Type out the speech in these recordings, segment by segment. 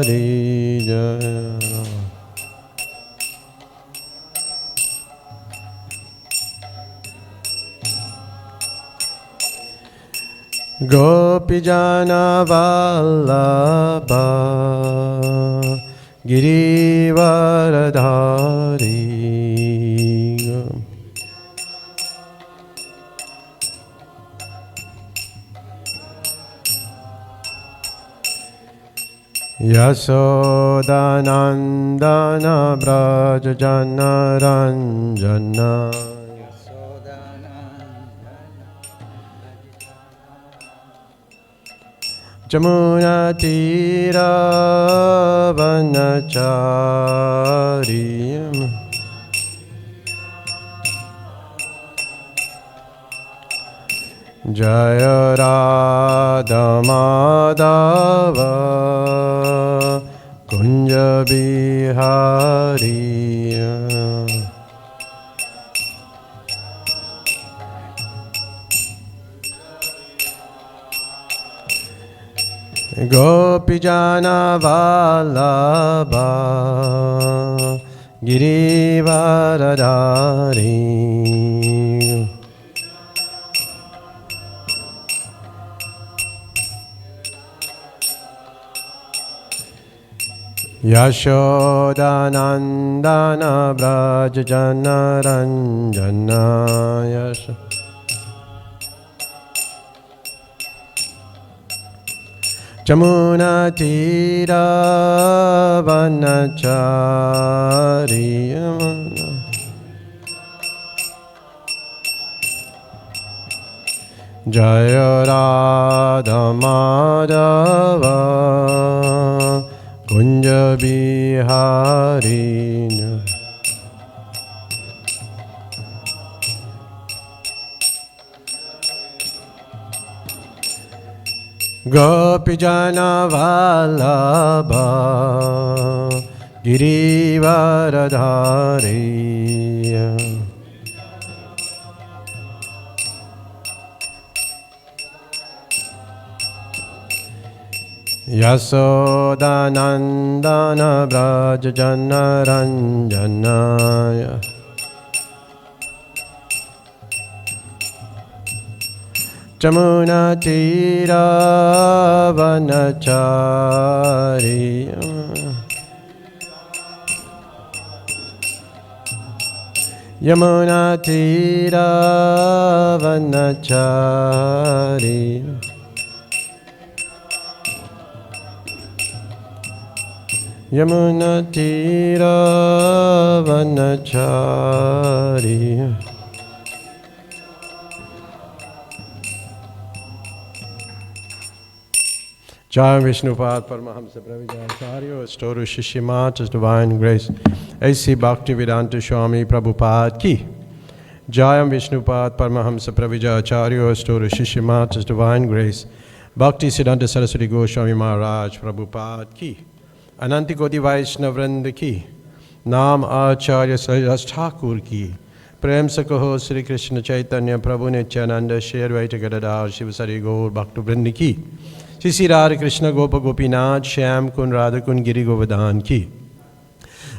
Jaya. Gopijana Vallabha Girivaradhari Yasodhanandana Brajajana Ranjana Jamuna Tira Vanachariyam Jaya Radha Madhava Kunja Bihariya Gopijana Vallabha Girivaradhari Yashodanandana Brajajana Ranjana Jamuna Tira Vanachariyam Jaya Radha Madhava Kunja Biharina Gopijana Vallabha Girivaradhari Yasodhanandana Brajajana Ranjana Jamuna Tira Vanachariyam Yamuna Tira Vanachariyam Yamuna Tira Vanachariyam Jai Vishnupad Paramahamsa Pravijacharya, Storu Shishimata's Divine Grace, A.C. Bhaktivedanta Swami Prabhupada Ki. Jayam Vishnupad Paramahamsa Pravijacharya, Storu Shishimata's Divine Grace, Bhakti Siddhanta Saraswati Goswami Maharaj Prabhupada Ki. Ananti Koti Vaishnavrinda Ki. Naam Acharya Sajas Thakur Ki. Prem Sakaho Sri Krishna Chaitanya Prabhu Nityananda Shervaita Gadadhar Shivasari Gaur Bhakta Vrindi Ki. Shri Radha Krishna Gopa Gopinath Shyam Kun Radha Kun Giri Govardhan Ki.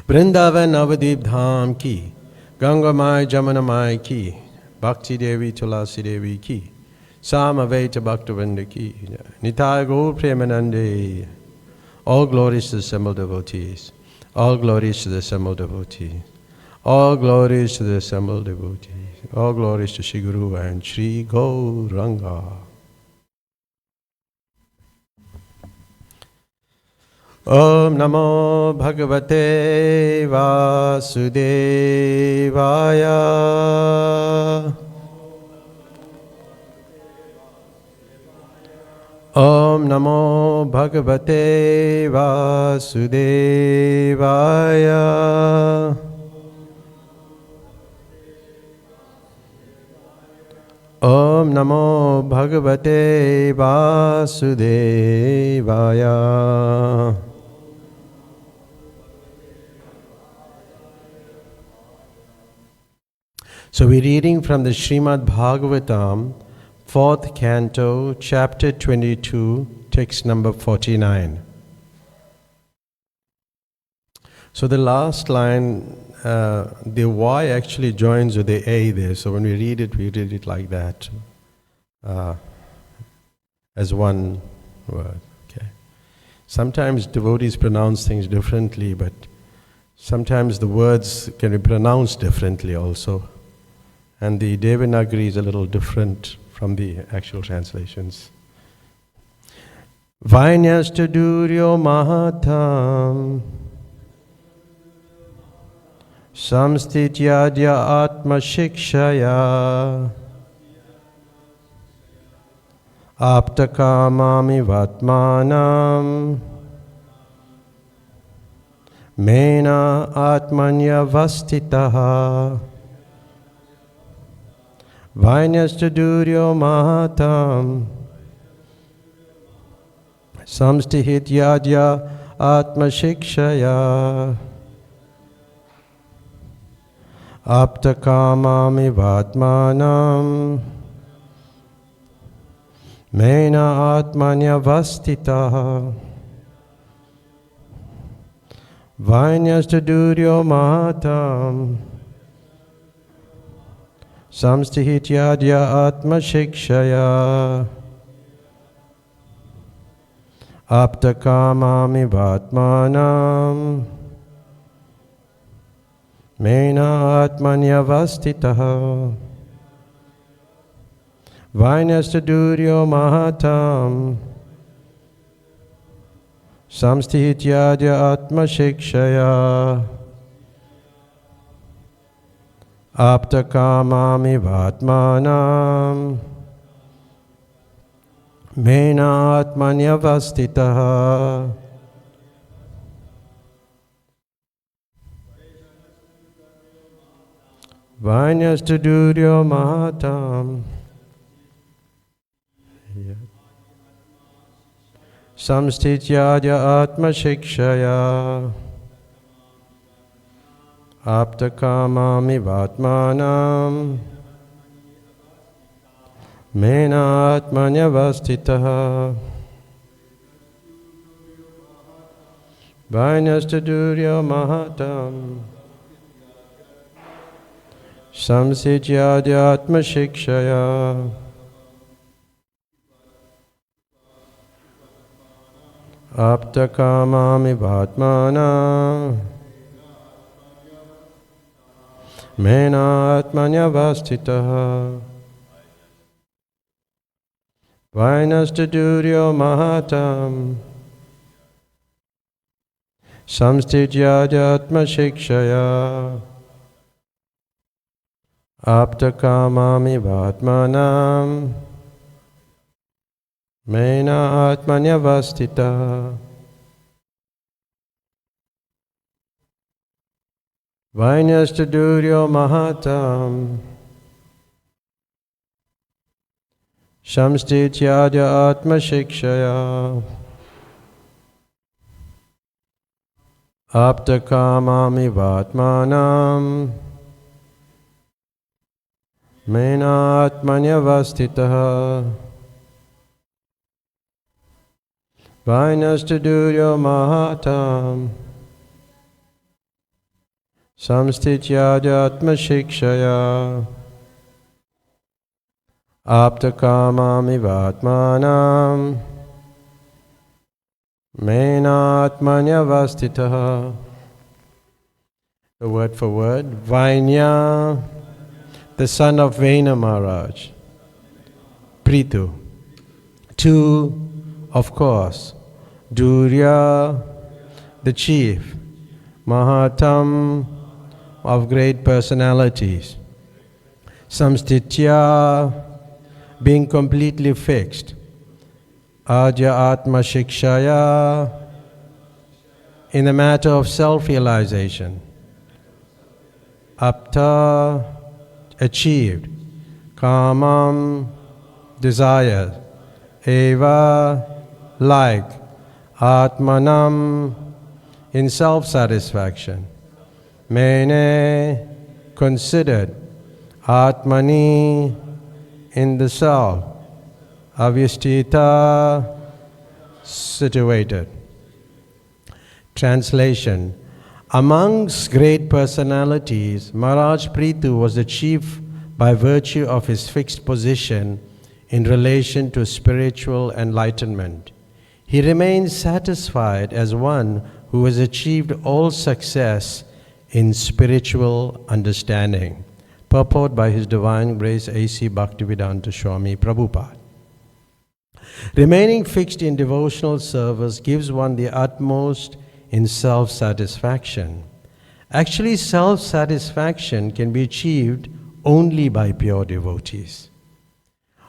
Vrindavan Navadip Dham Ki. Ganga Mai Jamana Mai Ki. Bhakti Devi Tulasi Devi Ki. Samaveta Bhakta Vrinda Ki. Nitai Gaur Premanande. All glories to the assembled devotees. All glories to the assembled devotees. All glories to the assembled devotees. All glories to Shri Guru and Shri Gauranga. Om Namo Bhagavate Vasudevaya. Om Namo Bhagavate Vasudevaya. Om Namo Bhagavate Vasudevaya. So we're reading from the Srimad Bhagavatam, 4th Canto, Chapter 22, text number 49. So the last line, the Y actually joins with the A there. So when we read it like that, as one word. Okay. Sometimes devotees pronounce things differently, but sometimes the words can be pronounced differently also. And the Devanagari is a little different from the actual translations. Vainyastu duryo mahatam samstityadya atma shikshaya aptakamami vatmanam mena atmanya vastitaha Vainyastu duryo mahatam samstihityadya atma shikshaya aptakamami vatmanam mena atmanya vastitaha Vainyastu duryo mahatam samstihityadya atma shikshaya aptakamami vatmanam mena atmanya vastitaha Vainyastu duryo mahatam samstihityadya atma shikshaya aptakamami vatmanam mena atmanya vastitaha Vainyastu duryo mahatam samstityadya atma shikshaya aptakamami vatmanam mena atmanya vastitaha Vainyastu duryo mahatam samstityadya atma shikshaya aptakamami vatmanam mena atmanya vastitaha Vainyastu duryo mahatam samstityadya atma shikshaya aptakamami vatmanam mena atmanya vastitaha Vainyastu duryo mahatam samstityadya atma shikshaya aptakamami vatmanam mena atmanya vastitaha Vainyastu duryo mahatam samstityadya atma shikshaya aptakamami vatmanam mena atmanya vastitaha Word for word. Vainya, the son of Vena Maharaj. Prithu. Two, of course. Durya, the chief. Mahatam, of great personalities. Samstitya, being completely fixed. Adya Atma Shikshaya, in the matter of self-realization. Apta, achieved. Kamam, desire. Eva, like. Atmanam, in self-satisfaction. Mene, considered. Atmani, in the self. Avyastita, situated. Translation. Amongst great personalities, Maharaj Prithu was the chief by virtue of his fixed position in relation to spiritual enlightenment. He remains satisfied as one who has achieved all success in spiritual understanding. Purport by His Divine Grace A.C. Bhaktivedanta Swami Prabhupada. Remaining fixed in devotional service gives one the utmost in self-satisfaction. Actually, self-satisfaction can be achieved only by pure devotees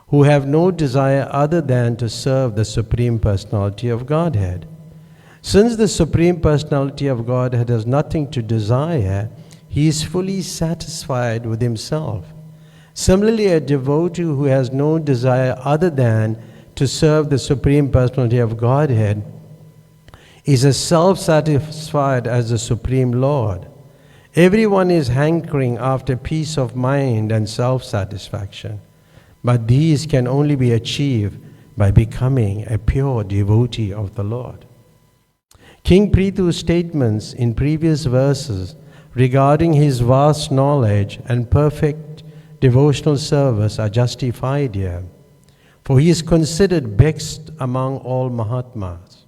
who have no desire other than to serve the Supreme Personality of Godhead. Since the Supreme Personality of Godhead has nothing to desire, he is fully satisfied with himself. Similarly, a devotee who has no desire other than to serve the Supreme Personality of Godhead is as self-satisfied as the Supreme Lord. Everyone is hankering after peace of mind and self-satisfaction, but these can only be achieved by becoming a pure devotee of the Lord. King Prithu's statements in previous verses regarding his vast knowledge and perfect devotional service are justified here, for he is considered best among all Mahatmas.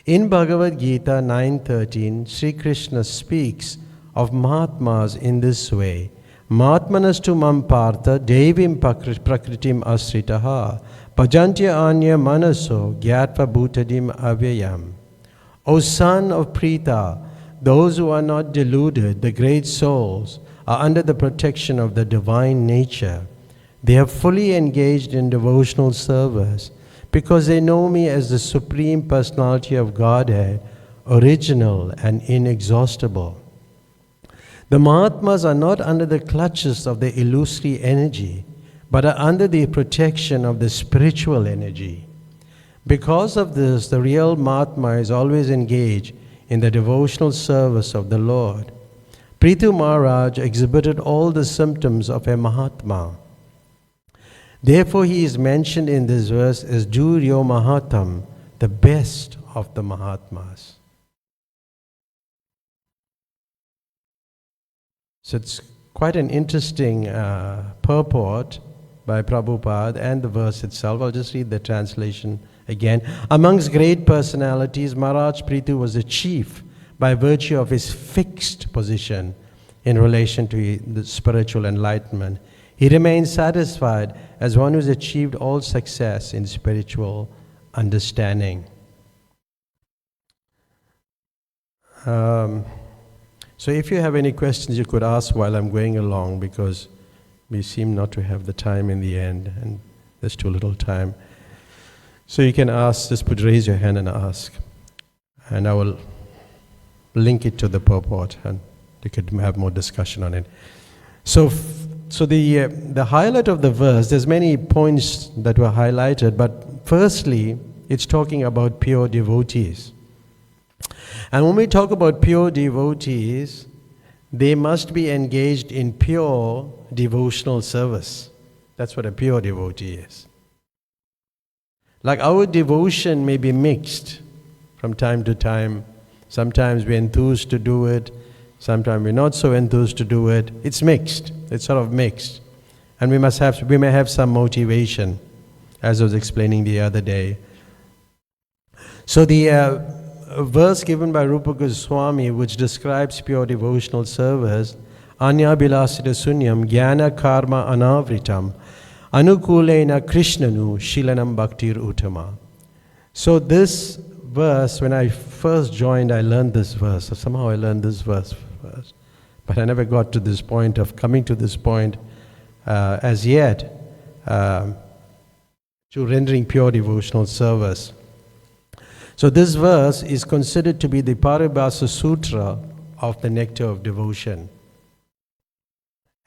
In Bhagavad Gita 9.13, Sri Krishna speaks of Mahatmas in this way: Mahatmanastu mam partha devim prakritim asritaha bhajantya anya manaso gyatva bhutadim avyayam. O son of Pritha, those who are not deluded, the great souls, are under the protection of the divine nature. They are fully engaged in devotional service because they know me as the Supreme Personality of Godhead, original and inexhaustible. The Mahatmas are not under the clutches of the illusory energy, but are under the protection of the spiritual energy. Because of this, the real Mahatma is always engaged in the devotional service of the Lord. Prithu Maharaj exhibited all the symptoms of a Mahatma. Therefore, he is mentioned in this verse as Duryo Mahatam, the best of the Mahatmas. So it's quite an interesting purport by Prabhupada and the verse itself. I'll just read the translation again. Amongst great personalities, Maharaj Prithu was the chief by virtue of his fixed position in relation to the spiritual enlightenment. He remains satisfied as one who has achieved all success in spiritual understanding. So if you have any questions, you could ask while I'm going along, because we seem not to have the time in the end, and there's too little time. So you can ask, just raise your hand and ask, and I will link it to the purport, and you could have more discussion on it. So the highlight of the verse, there's many points that were highlighted, but firstly, it's talking about pure devotees. And when we talk about pure devotees, they must be engaged in pure devotional service. That's what a pure devotee is. Like our devotion may be mixed from time to time. Sometimes we're enthused to do it. Sometimes we're not so enthused to do it. It's mixed. It's sort of mixed. And we may have some motivation, as I was explaining the other day. So the verse given by Rupa Goswami, which describes pure devotional service, Anya Bilasita Sunyam Jnana Karma Anavritam Anukulena Krishnanu Shilanam Bhaktir Uttama. So this verse, when I first joined, I learned this verse. So somehow I learned this verse first. But I never got to this point of coming to this point as yet to rendering pure devotional service. So this verse is considered to be the Paribhasa Sutra of the nectar of devotion.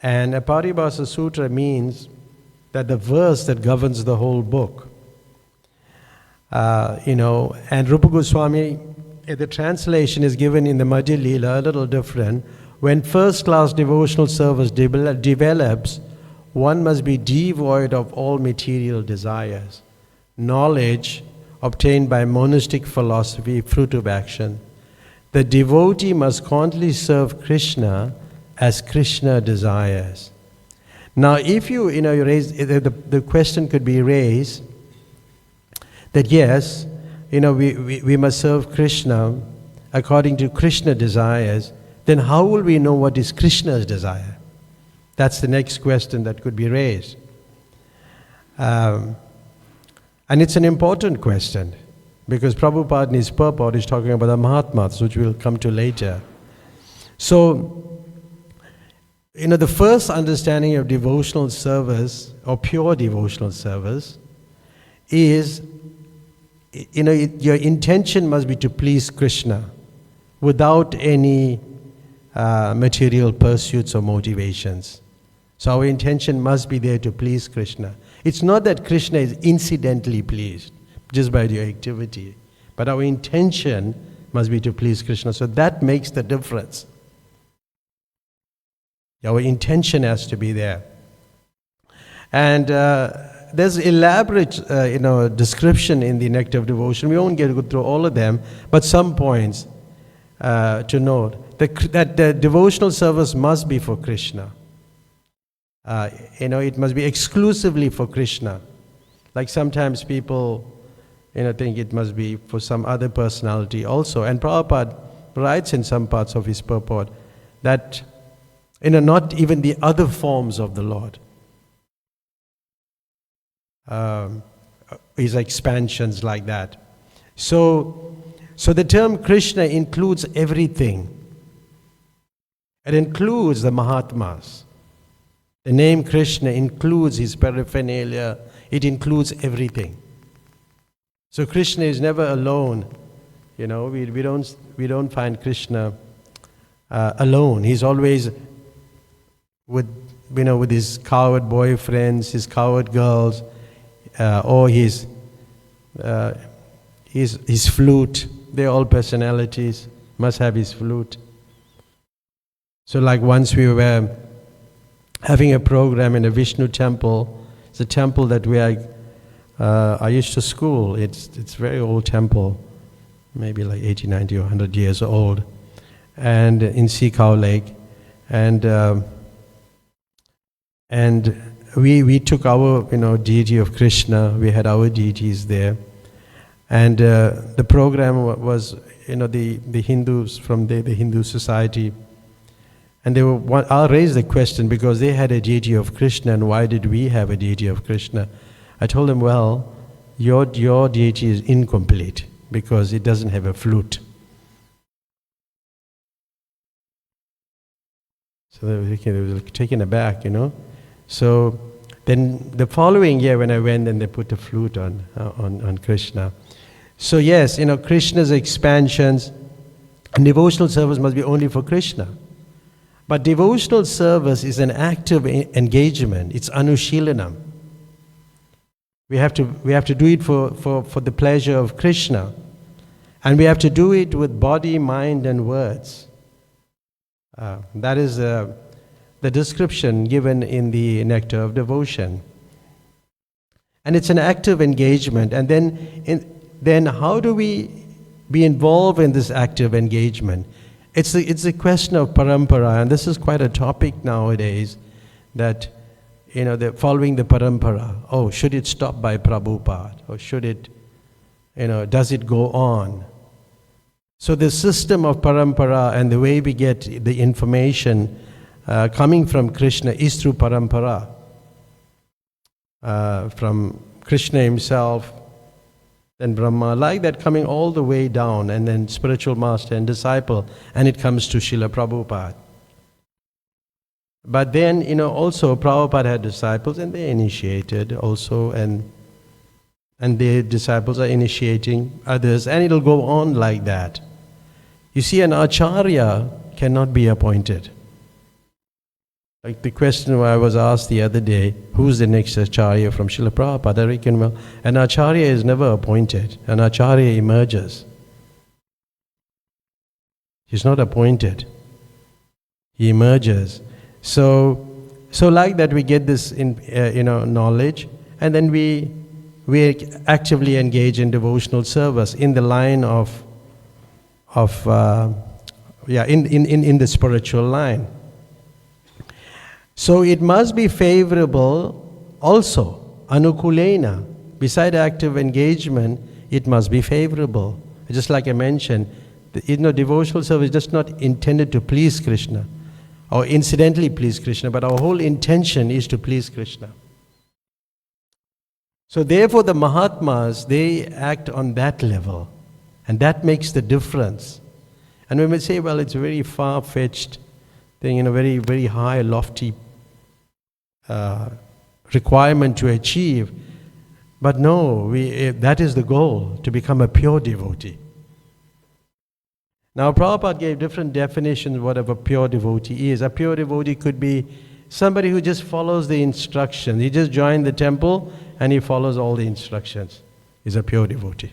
And a Paribhasa Sutra means that the verse that governs the whole book. And Rupa Goswami, the translation is given in the Madhya Leela, a little different. When first-class devotional service develops, one must be devoid of all material desires. Knowledge obtained by monastic philosophy, fruit of action. The devotee must constantly serve Krishna as Krishna desires. Now, if you raise, the question could be raised that yes, we must serve Krishna according to Krishna desires, then how will we know what is Krishna's desire? That's the next question that could be raised. And it's an important question, because Prabhupada in his purport is talking about the Mahatmas, which we'll come to later. So, the first understanding of devotional service, or pure devotional service, is, your intention must be to please Krishna without any material pursuits or motivations. So our intention must be there to please Krishna. It's not that Krishna is incidentally pleased just by your activity, but our intention must be to please Krishna. So that makes the difference. Our intention has to be there. And there's elaborate description in the Nectar of Devotion. We won't go through all of them, but some points to note. That the devotional service must be for Krishna. It must be exclusively for Krishna. Like sometimes people think it must be for some other personality also. And Prabhupada writes in some parts of his purport that not even the other forms of the Lord. His expansions like that. So the term Krishna includes everything. It includes the Mahatmas. The name Krishna includes his paraphernalia. It includes everything. So Krishna is never alone. We don't find Krishna alone. He's always with his coward boyfriends, his coward girls, or his flute. They're all personalities. Must have his flute. So like once we were having a program in a Vishnu temple. It's a temple that I used to school. It's a very old temple, maybe like 80, 90 or 100 years old, and in Sea-Cow Lake. And we took our deity of Krishna. We had our deities there, and the program was the Hindus from the Hindu society. And I'll raise the question, because they had a deity of Krishna, and why did we have a deity of Krishna? I told them, well, your deity is incomplete because it doesn't have a flute. So they were taken aback, So then the following year when I went, then they put a flute on Krishna. So yes, Krishna's expansions, and devotional service must be only for Krishna. But devotional service is an active engagement. It's anushilanam. We have to do it for the pleasure of Krishna. And we have to do it with body, mind, and words. That is the description given in the Nectar of Devotion. And it's an active engagement. And then how do we be involved in this active engagement? It's a question of parampara, and this is quite a topic nowadays, that they're following the parampara. Oh, should it stop by Prabhupada, or should it, does it go on? So the system of parampara and the way we get the information coming from Krishna is through parampara, from Krishna himself. Then Brahma, like that, coming all the way down, and then spiritual master and disciple, and it comes to Srila Prabhupada. But then, also Prabhupada had disciples, and they initiated also, and their disciples are initiating others, and it'll go on like that. You see, an acharya cannot be appointed. Like the question I was asked the other day, who's the next acharya from Srila Prabhupada? I reckon, well, an acharya is never appointed. An acharya emerges. He's not appointed. He emerges. So like that, we get this knowledge, and then we actively engage in devotional service in the line of in the spiritual line. So it must be favorable also, anukulena. Beside active engagement, it must be favorable. Just like I mentioned, devotional service is just not intended to please Krishna or incidentally please Krishna, but our whole intention is to please Krishna. So therefore the Mahatmas, they act on that level, and that makes the difference. And we may say, well, it's a very far-fetched thing, very, very high, lofty requirement to achieve. But no, that is the goal, to become a pure devotee. Now, Prabhupada gave different definitions of what a pure devotee is. A pure devotee could be somebody who just follows the instructions. He just joined the temple and he follows all the instructions. He's a pure devotee.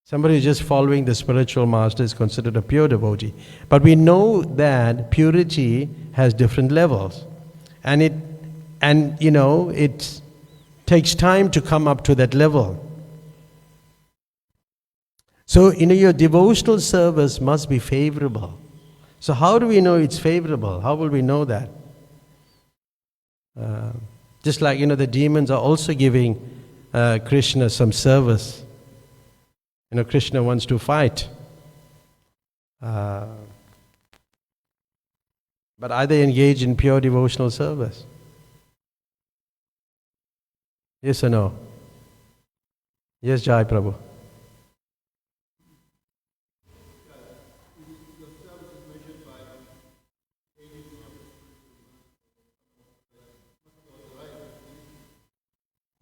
Somebody who's just following the spiritual master is considered a pure devotee. But we know that purity has different levels. And it takes time to come up to that level. So, your devotional service must be favorable. So how do we know it's favorable? How will we know that? Just like, the demons are also giving Krishna some service. Krishna wants to fight. But are they engaged in pure devotional service? Yes or no? Yes, Jai Prabhu.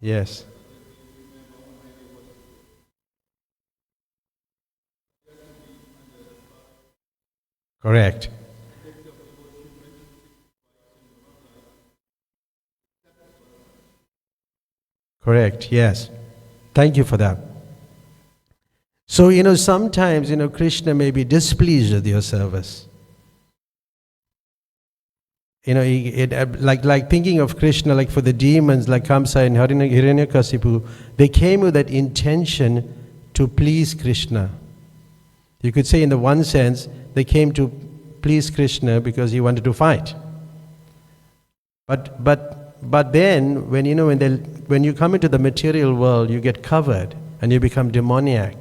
Yes. Correct. Correct, yes. Thank you for that. So, sometimes, Krishna may be displeased with your service. Like thinking of Krishna, like for the demons, like Kamsa and Hiranyakasipu, they came with that intention to please Krishna. You could say in the one sense, they came to please Krishna because he wanted to fight. But then, when you come into the material world, you get covered and you become demoniac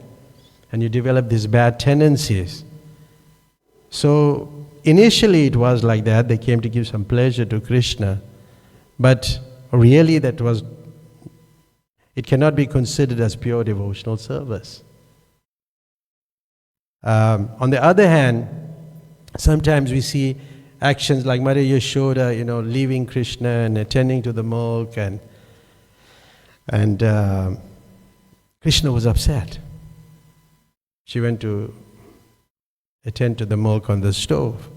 and you develop these bad tendencies. So initially it was like that, they came to give some pleasure to Krishna, but really it cannot be considered as pure devotional service. On the other hand, sometimes we see actions like Mother Yashoda, leaving Krishna and attending to the milk, and Krishna was upset. She went to attend to the milk on the stove.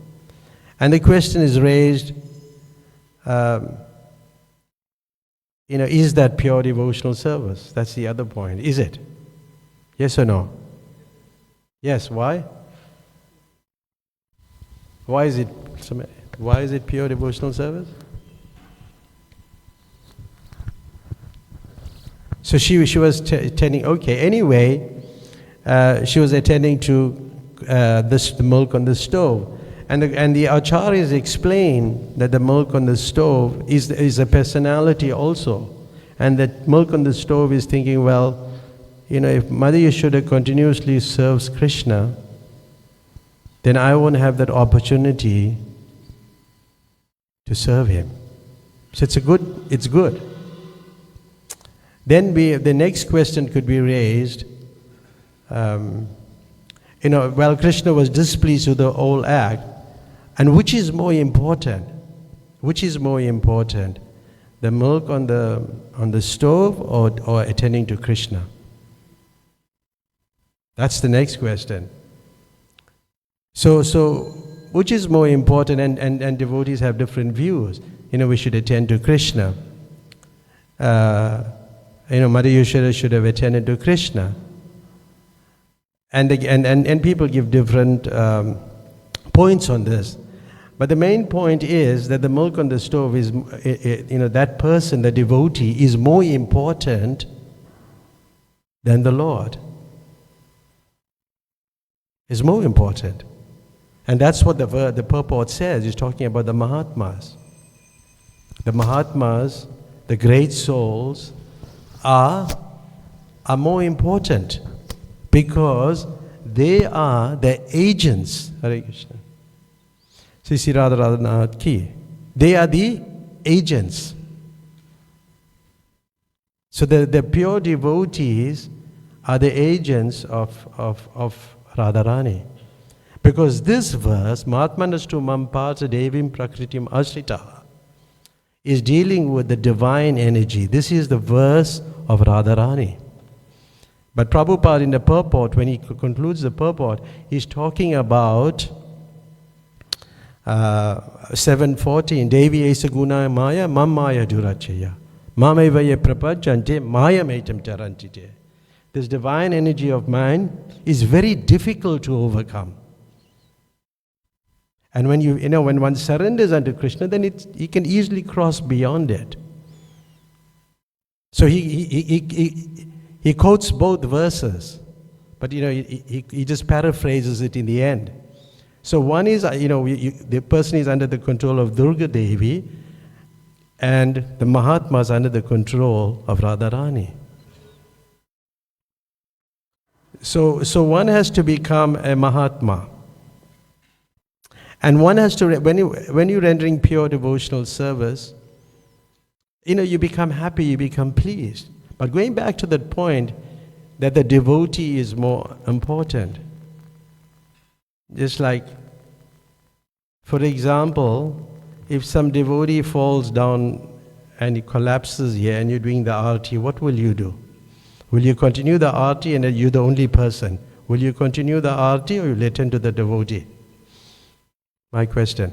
And the question is raised, is that pure devotional service? That's the other point. Is it? Yes or no? Yes, why? Why is it pure devotional service? So she was attending, anyway, she was attending to the milk on the stove. And the acharyas explain that the milk on the stove is a personality also. And that milk on the stove is thinking, well, if Mother Yashoda continuously serves Krishna, then I won't have that opportunity to serve him. So it's good. Then the next question could be raised, Krishna was displeased with the whole act, and which is more important? Which is more important? The milk on the stove or attending to Krishna? That's the next question. So which is more important? And devotees have different views. We should attend to Krishna. Mother Yashoda should have attended to Krishna. And people give different points on this. But the main point is that the milk on the stove is, that person, the devotee, is more important than the Lord. is more important. And that's what the purport says. He's talking about the Mahatmas. The Mahatmas, the great souls, are more important because they are the agents. Hare Krishna. Sri Raghunath Ki. They are the agents. So the pure devotees are the agents of Radharani. Because this verse, Mahatmanastu Mampata Devim Prakritim Asrita, is dealing with the divine energy. This is the verse of Radharani. But Prabhupada in the purport, when he concludes the purport, he's talking about 7:14, Devi Esaguna Maya, Mamaya Durachaya. Mamevaya Prapajante, Maya Metam Tarantite. This divine energy of mine is very difficult to overcome. And when when one surrenders unto Krishna, then he can easily cross beyond it. So he quotes both verses, but he just paraphrases it in the end. So one is the person is under the control of Durga Devi, and the Mahatmas under the control of Radharani. So one has to become a Mahatma. And one has to, when you're rendering pure devotional service, you become happy, you become pleased. But going back to that point, that the devotee is more important. Just like, for example, if some devotee falls down and he collapses here and you're doing the arati, what will you do? Will you continue the arati and you're the only person? Will you continue the arati or will you attend to the devotee? My question.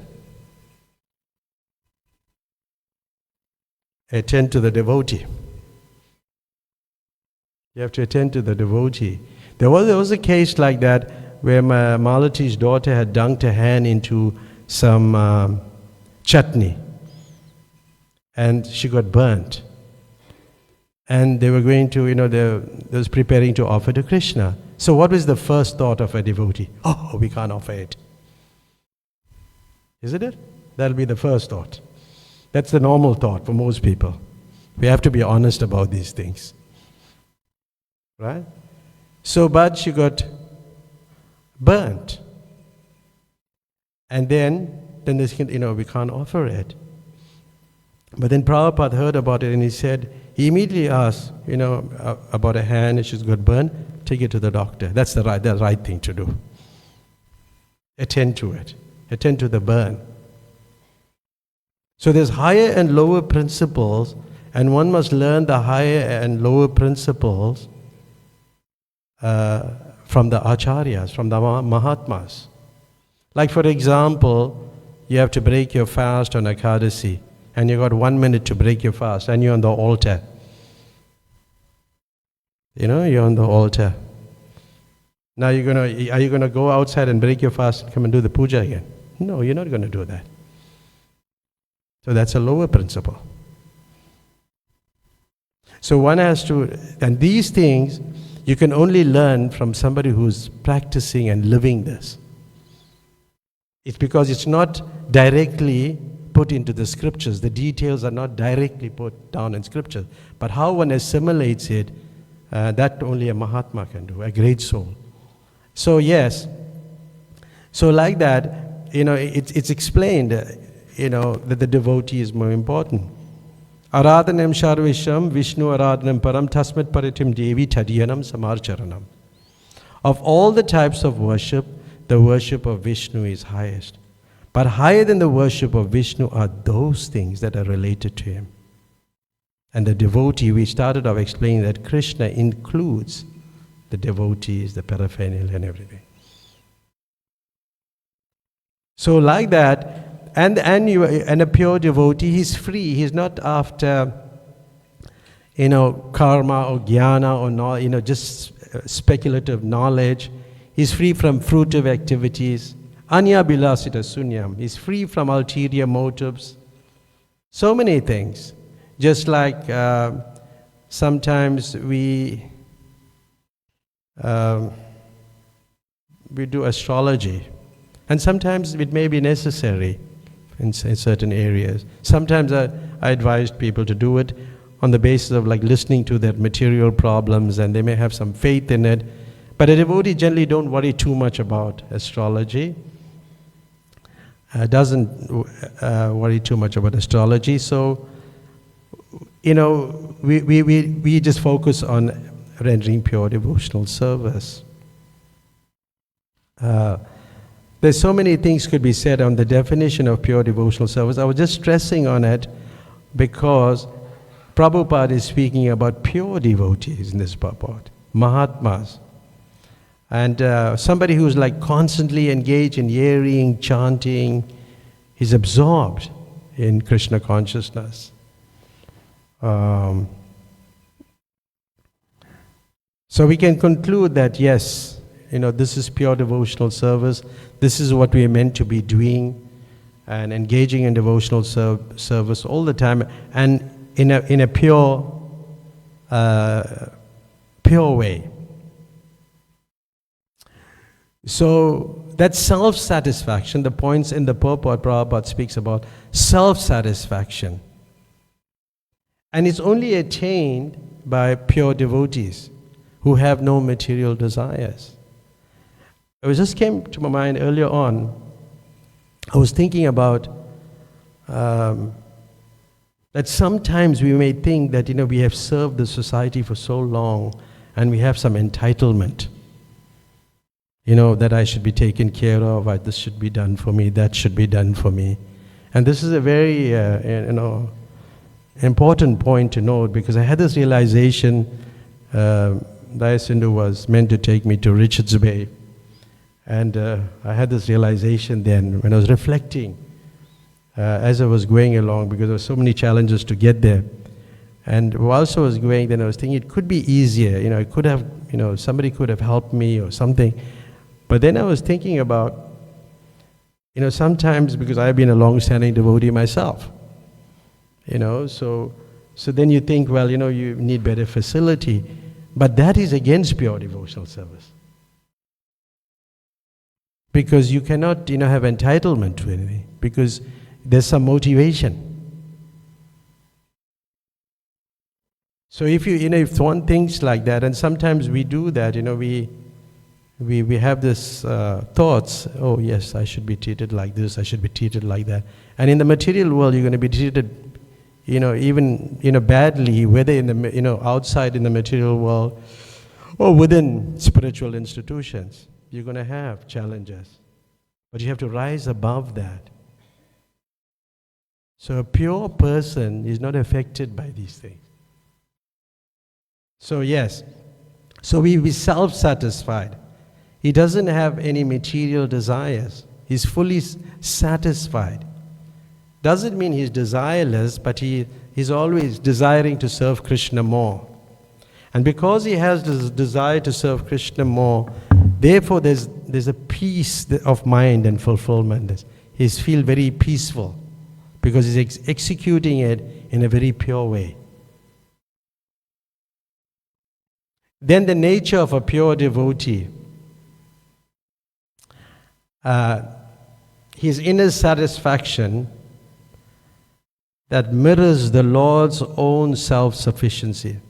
Attend to the devotee. You have to attend to the devotee. There was a case like that where Malati's daughter had dunked her hand into some chutney and she got burnt. And they were going to, they was preparing to offer to Krishna. So what was the first thought of a devotee? Oh, we can't offer it. Isn't it? That'll be the first thought. That's the normal thought for most people. We have to be honest about these things. Right? So, but she got burnt. And then they said, we can't offer it. But then Prabhupada heard about it and he immediately asked, about a hand and she's got burnt, take it to the doctor. That's the right thing to do. Attend to it. Attend to the burn. So there's higher and lower principles, and one must learn the higher and lower principles from the acharyas, from the Mahatmas. Like for example, you have to break your fast on Ekadasi, and you got 1 minute to break your fast, and you're on the altar. You're on the altar. Now are you gonna go outside and break your fast and come and do the puja again? No, you're not going to do that. So that's a lower principle. So one has to, and these things you can only learn from somebody who's practicing and living this. It's because it's not directly put into the scriptures. The details are not directly put down in scriptures. But how one assimilates it, that only a Mahatma can do, a great soul. So yes, so like that, it's explained, that the devotee is more important. Aradhanam Sharvisham Vishnu Aradhanam Param Tasmat Paritim Devi Tadyanam Samarcharanam. Of all the types of worship, the worship of Vishnu is highest. But higher than the worship of Vishnu are those things that are related to him. And the devotee, we started off explaining that Krishna includes the devotees, the paraphernalia and everything. So like that, and a pure devotee, he's free. He's not after, karma or jnana or no, just speculative knowledge. He's free from fruitive activities. Anya bilasita sunyam. He's free from ulterior motives. So many things. Just like sometimes we we do astrology. And sometimes it may be necessary in certain areas. Sometimes I advise people to do it on the basis of like listening to their material problems, and they may have some faith in it. But a devotee generally don't worry too much about astrology. Doesn't worry too much about astrology. So, we just focus on rendering pure devotional service. There's so many things could be said on the definition of pure devotional service. I was just stressing on it because Prabhupada is speaking about pure devotees in this purport, Mahatmas. And somebody who's like constantly engaged in hearing, chanting, is absorbed in Krishna consciousness. So we can conclude that yes, this is pure devotional service. This is what we are meant to be doing and engaging in devotional service all the time, and in a pure way. So that self-satisfaction, the points in the purport, Prabhupada speaks about self-satisfaction. And it's only attained by pure devotees who have no material desires. It just came to my mind earlier on. I was thinking about that sometimes we may think that we have served the society for so long and we have some entitlement. That I should be taken care of, this should be done for me, that should be done for me. And this is a very, important point to note, because I had this realization, Dayasindu was meant to take me to Richards Bay. And I had this realization then when I was reflecting as I was going along, because there were so many challenges to get there. And whilst I was going, then I was thinking it could be easier. It could have, somebody could have helped me or something. But then I was thinking about, sometimes, because I've been a long-standing devotee myself, so then you think, well, you need better facility. But that is against pure devotional service. Because you cannot, have entitlement to anything, because there's some motivation. So if if one thinks like that, and sometimes we do that, we have this thoughts, oh yes, I should be treated like this, I should be treated like that. And in the material world, you're going to be treated, even, badly, whether in the, outside in the material world or within spiritual institutions. You're going to have challenges. But you have to rise above that. So a pure person is not affected by these things. So yes, so we be self-satisfied. He doesn't have any material desires. He's fully satisfied. Doesn't mean he's desireless, but he's always desiring to serve Krishna more. And because he has this desire to serve Krishna more, therefore there's a peace of mind and fulfillment. He feels very peaceful because he's executing it in a very pure way. Then the nature of a pure devotee. His inner satisfaction that mirrors the Lord's own self-sufficiency.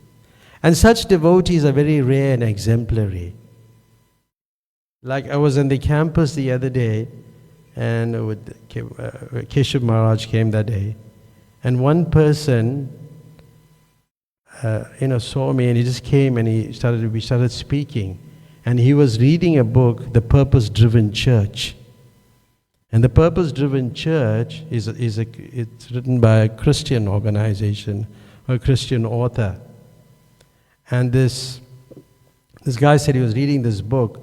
And such devotees are very rare and exemplary. Like I was on the campus the other day, and Keshav Maharaj came that day, and one person saw me, and he just came and we started speaking. And he was reading a book, The Purpose-Driven Church. And The Purpose-Driven Church it's written by a Christian organization, or a Christian author. And this guy said he was reading this book,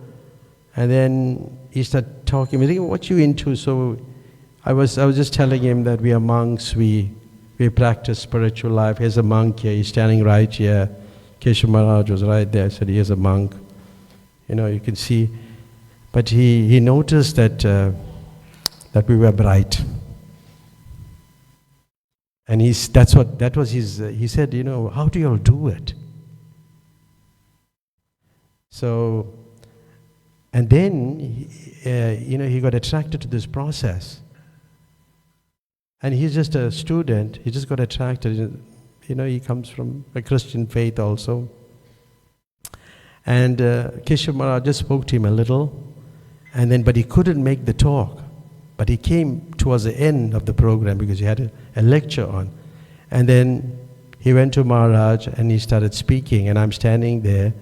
and then he started talking. I was thinking, what you into? So I was just telling him that we are monks, we practice spiritual life. Here's a monk here, he's standing right here. Keshav Maharaj was right there. I said, here's a monk. You can see. But he noticed that we were bright. And he said, how do you all do it? So And then, he got attracted to this process. And he's just a student. He just got attracted. He comes from a Christian faith also. And Keshav Maharaj just spoke to him a little. But he couldn't make the talk. But he came towards the end of the program because he had a lecture on. And then he went to Maharaj and he started speaking. And I'm standing there.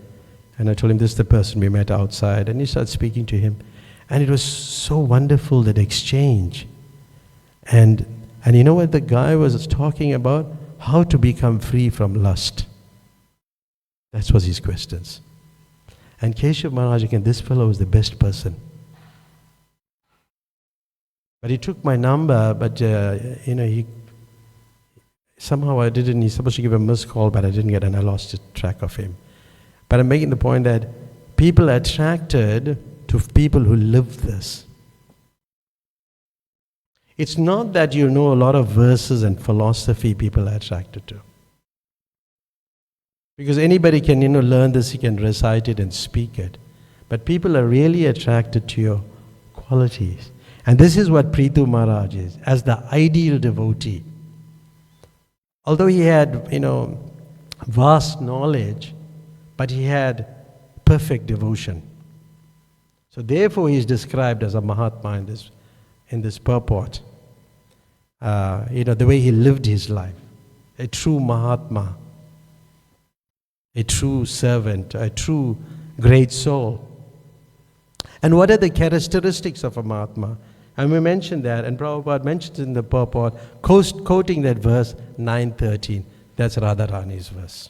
And I told him, this is the person we met outside. And he started speaking to him. And it was so wonderful, that exchange. And you know what the guy was talking about? How to become free from lust. That was his questions. And Keshav Maharaj, again, this fellow was the best person. But he took my number, but he somehow I didn't. He's supposed to give a missed call, but I didn't get, and I lost track of him. But I'm making the point that people are attracted to people who live this. It's not that you know a lot of verses and philosophy people are attracted to. Because anybody can, learn this, he can recite it and speak it. But people are really attracted to your qualities. And this is what Prithu Maharaj is, as the ideal devotee. Although he had, vast knowledge, but he had perfect devotion. So therefore he is described as a Mahatma in this purport. The way he lived his life. A true Mahatma. A true servant. A true great soul. And what are the characteristics of a Mahatma? And we mentioned that, and Prabhupada mentions in the purport, quoting that verse 9:13. That's Radharani's verse.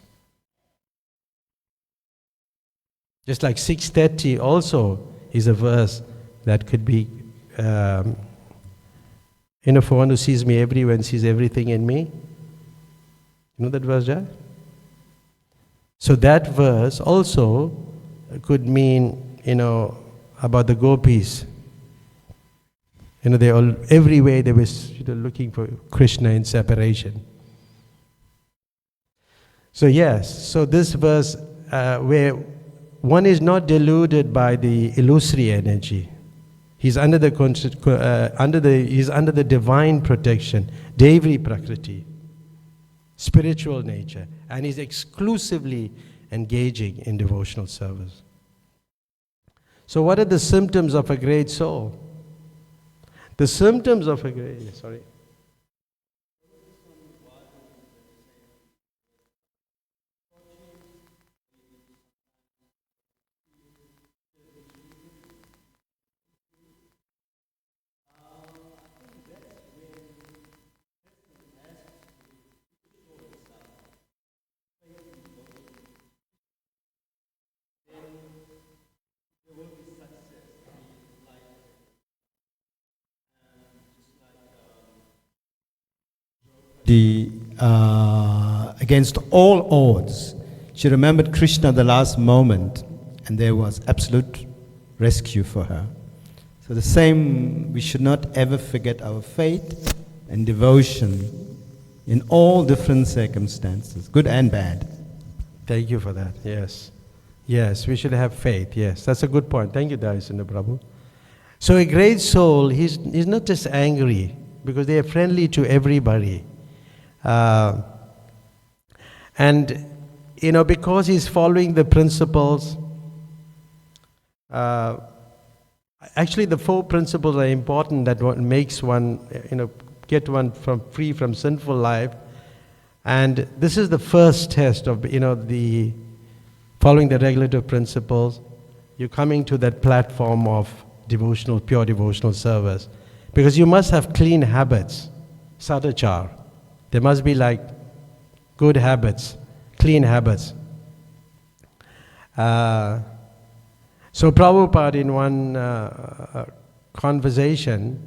Just like 6:30 also is a verse that could be, for one who sees me everywhere and sees everything in me. You know that verse, Jai? So that verse also could mean, about the gopis. They all, everywhere they were looking for Krishna in separation. So yes, so this verse where one is not deluded by the illusory energy. He's under the divine protection, Devi Prakriti, spiritual nature, and he's exclusively engaging in devotional service. So what are the symptoms of a great soul? The symptoms of a great, sorry. Against all odds, she remembered Krishna at the last moment, and there was absolute rescue for her. So the same, we should not ever forget our faith and devotion in all different circumstances, good and bad. Thank you for that, yes. Yes, we should have faith, yes. That's a good point. Thank you, Darisendra Prabhu. So a great soul, he's not just angry, because they are friendly to everybody. Because he's following the principles, actually the 4 principles are important that what makes one, get one free from sinful life. And this is the first test of, the following the regulative principles. You're coming to that platform of pure devotional service. Because you must have clean habits, sadachar. There must be good habits, clean habits. So Prabhupada in one conversation,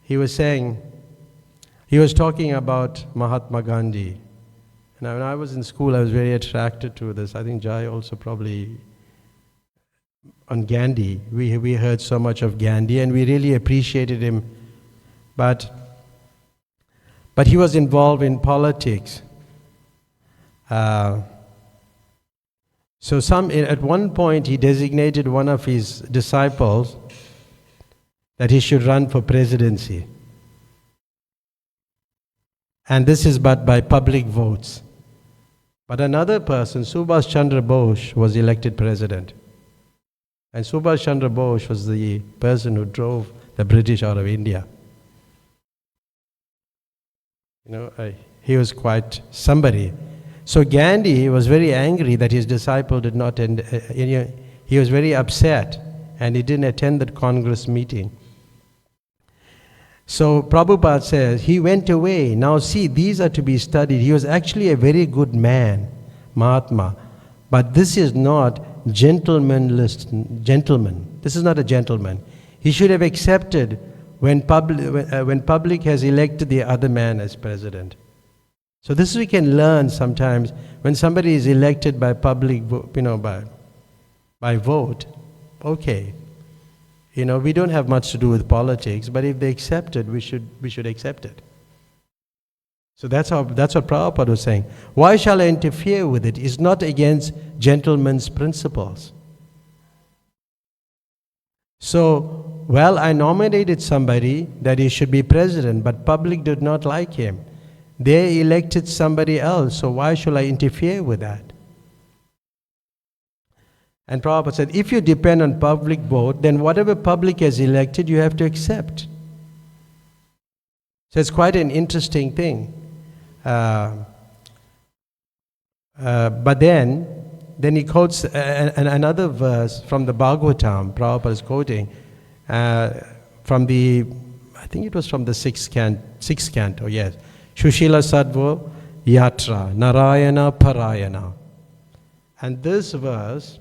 he was talking about Mahatma Gandhi. And when I was in school, I was very attracted to this. I think Jai also probably, on Gandhi. We heard so much of Gandhi and we really appreciated him. But he was involved in politics. So at one point he designated one of his disciples that he should run for presidency. And this is but by public votes. But another person, Subhash Chandra Bose, was elected president. And Subhash Chandra Bose was the person who drove the British out of India. He was quite somebody. So Gandhi was very angry that his disciple did not attend. He was very upset and he didn't attend that Congress meeting. So Prabhupada says, he went away. Now see, these are to be studied. He was actually a very good man, Mahatma. But this is not gentleman. This is not a gentleman. He should have accepted when public has elected the other man as president. So this we can learn sometimes when somebody is elected by public, by vote. Okay, we don't have much to do with politics, but if they accept it, we should accept it. So that's what Prabhupada was saying. Why shall I interfere with it? It's not against gentlemen's principles. So, I nominated somebody that he should be president, but public did not like him. They elected somebody else, so why should I interfere with that? And Prabhupada said, if you depend on public vote, then whatever public has elected, you have to accept. So it's quite an interesting thing. But then he quotes another verse from the Bhagavatam, Prabhupada is quoting, from the, I think it was from the sixth canto, yes. Shushila Sadvo Yatra, Narayana Parayana. And this verse,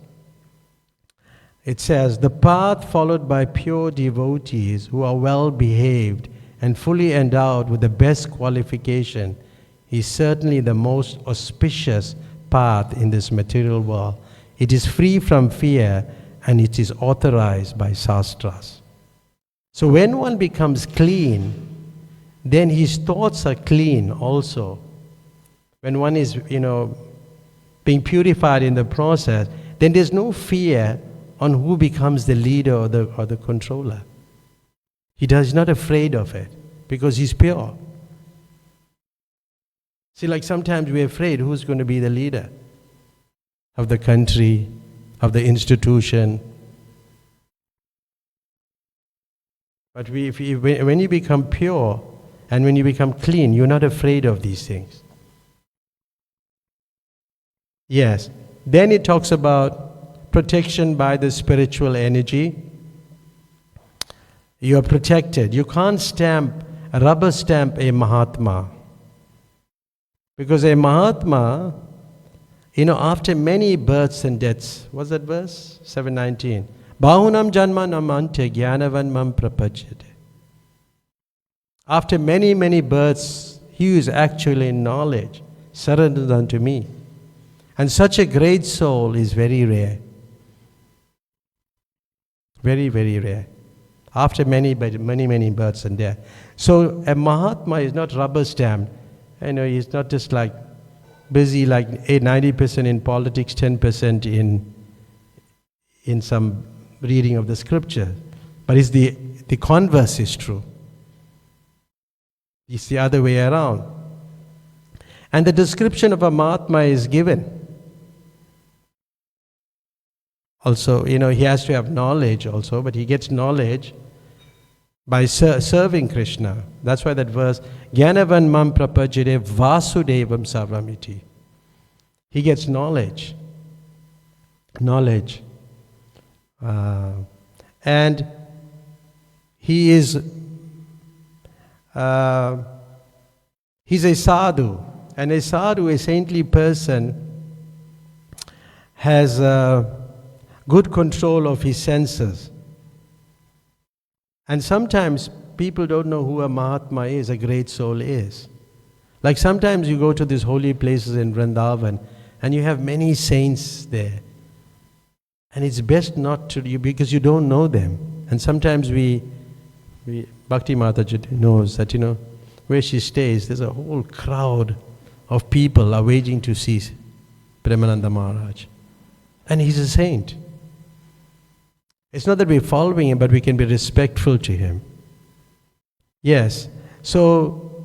it says, the path followed by pure devotees who are well behaved and fully endowed with the best qualification is certainly the most auspicious path in this material world. It is free from fear and it is authorized by Shastras. So when one becomes clean, then his thoughts are clean also. When one is, being purified in the process, then there's no fear on who becomes the leader or the controller. He's not afraid of it because he's pure. See, like sometimes we're afraid who's going to be the leader of the country, of the institution. But when you become pure and when you become clean, you're not afraid of these things. Yes. Then it talks about protection by the spiritual energy. You are protected. You can't rubber stamp a Mahatma. Because a Mahatma, after many births and deaths, what's that verse? 719. Bahunam janma namante gyanavan mam prapachate. After many, many births, he is actually in knowledge, surrendered unto me. And such a great soul is very rare. Very, very rare. After many births and death. So a Mahatma is not rubber stamped. He's not just like busy like 90% in politics, 10% in some reading of the scripture. But it's the converse is true. It's the other way around. And the description of a Mahatma is given. Also, he has to have knowledge also, but he gets knowledge by serving Krishna. That's why that verse, Gyanavan mam prapajire vasudevam sarvamiti. He gets knowledge. Knowledge. And he is, he's a sadhu. And a sadhu, a saintly person, has good control of his senses. And sometimes people don't know who a Mahatma is, a great soul is. Like sometimes you go to these holy places in Vrindavan and you have many saints there. And it's best not to, because you don't know them. And sometimes Bhakti Mataji knows that, where she stays, there's a whole crowd of people are waiting to see Premananda Maharaj. And he's a saint. It's not that we're following him, but we can be respectful to him. Yes. So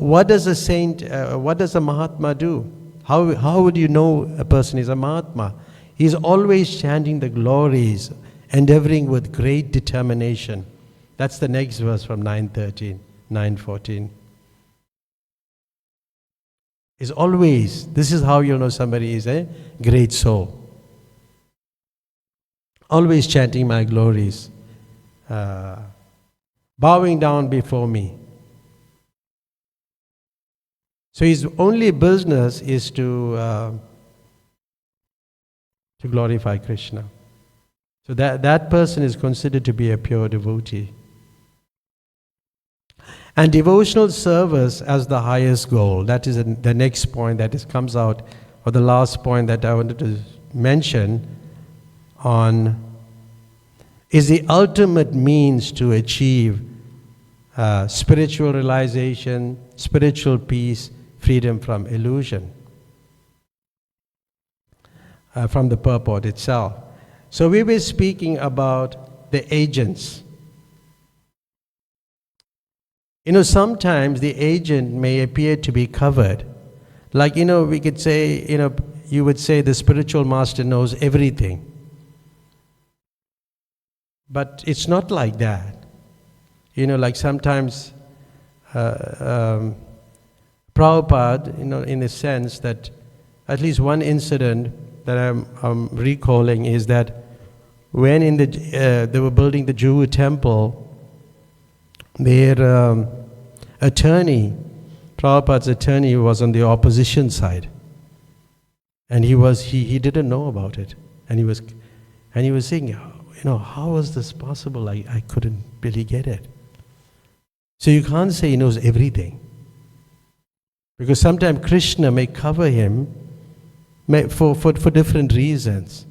what does a saint, what does a Mahatma do? How would you know a person is a Mahatma? He's always chanting the glories, endeavoring with great determination. That's the next verse from 9:14. Is always, this is how you know somebody is a great soul. Always chanting my glories, bowing down before me. So his only business is to glorify Krishna. So that person is considered to be a pure devotee. And devotional service as the highest goal. That is the next point that comes out, or the last point that I wanted to mention on, is the ultimate means to achieve spiritual realization, spiritual peace, freedom from illusion, from the purport itself. So we were speaking about the agents. Sometimes the agent may appear to be covered. Like, we could say, you would say the spiritual master knows everything. But it's not like that. Like sometimes Prabhupada, in a sense that at least one incident that I'm recalling is that when they were building the Jew temple, their attorney, Prabhupada's attorney, was on the opposition side, and he didn't know about it, and he was saying, how was this possible? I couldn't really get it. So you can't say he knows everything, because sometimes Krishna may cover him for different reasons.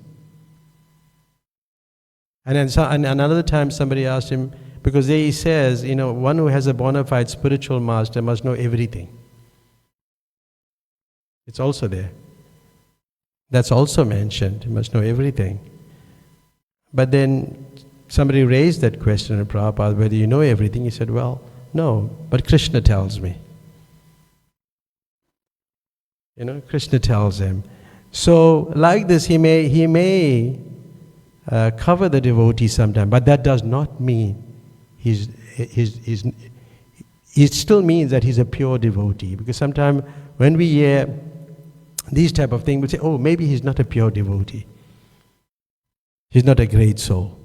And then another time somebody asked him, because he says, one who has a bona fide spiritual master must know everything. It's also there. That's also mentioned. He must know everything. But then somebody raised that question to Prabhupada, whether you know everything. He said, well, no, but Krishna tells me. Krishna tells him. So like this, he may cover the devotee sometime, but that does not mean it still means that he's a pure devotee. Because sometimes when we hear these type of things, we say, oh, maybe he's not a pure devotee. He's not a great soul.